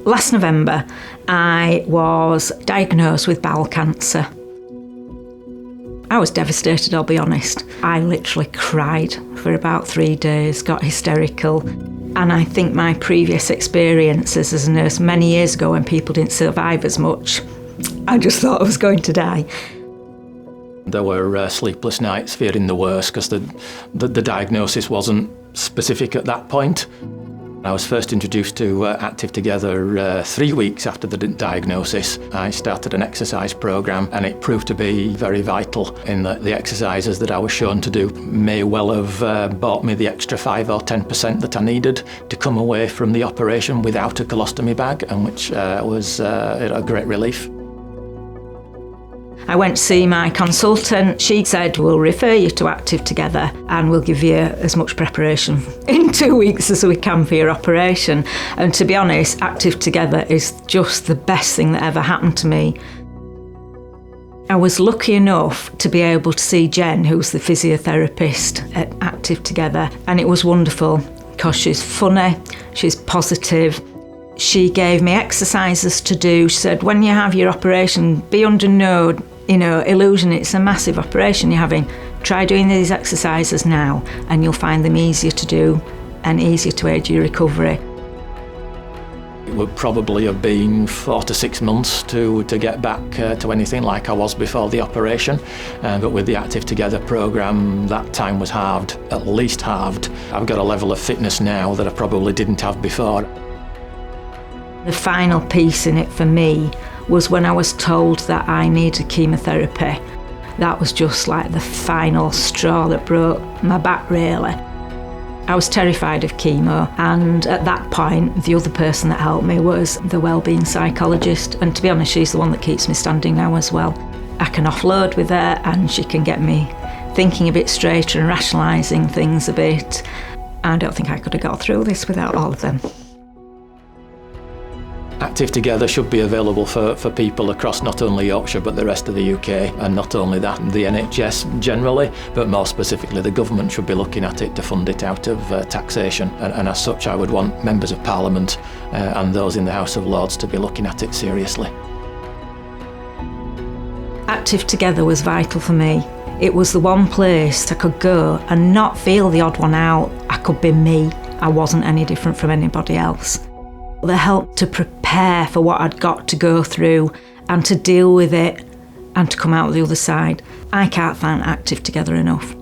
Last November, I was diagnosed with bowel cancer. I was devastated, I'll be honest. I literally cried for about 3 days, got hysterical. And I think my previous experiences as a nurse many years ago when people didn't survive as much, I just thought I was going to die. There were sleepless nights fearing the worst because the diagnosis wasn't specific at that point. I was first introduced to Active Together 3 weeks after the diagnosis. I started an exercise programme and it proved to be very vital in that the exercises that I was shown to do may well have bought me the extra 5 or 10% that I needed to come away from the operation without a colostomy bag, and which was a great relief. I went to see my consultant. She said, we'll refer you to Active Together and we'll give you as much preparation in 2 weeks as we can for your operation. And to be honest, Active Together is just the best thing that ever happened to me. I was lucky enough to be able to see Jen, who's the physiotherapist at Active Together, and it was wonderful because she's funny, she's positive. She gave me exercises to do. She said, when you have your operation, be under no illusion, it's a massive operation you're having. Try doing these exercises now and you'll find them easier to do and easier to aid your recovery. It would probably have been 4 to 6 months to get back to anything like I was before the operation. But with the Active Together programme, that time was halved, at least halved. I've got a level of fitness now that I probably didn't have before. The final piece in it for me was when I was told that I needed chemotherapy. That was just like the final straw that broke my back, really. I was terrified of chemo, and at that point, the other person that helped me was the wellbeing psychologist, and to be honest, she's the one that keeps me standing now as well. I can offload with her and she can get me thinking a bit straighter and rationalising things a bit. I don't think I could have got through this without all of them. Active Together should be available for people across not only Yorkshire but the rest of the UK, and not only that, the NHS generally, but more specifically the government should be looking at it to fund it out of taxation, and as such I would want members of Parliament and those in the House of Lords to be looking at it seriously. Active Together was vital for me. It was the one place I could go and not feel the odd one out. I could be me. I wasn't any different from anybody else. They helped to prepare for what I'd got to go through and to deal with it and to come out the other side. I can't thank Active Together enough.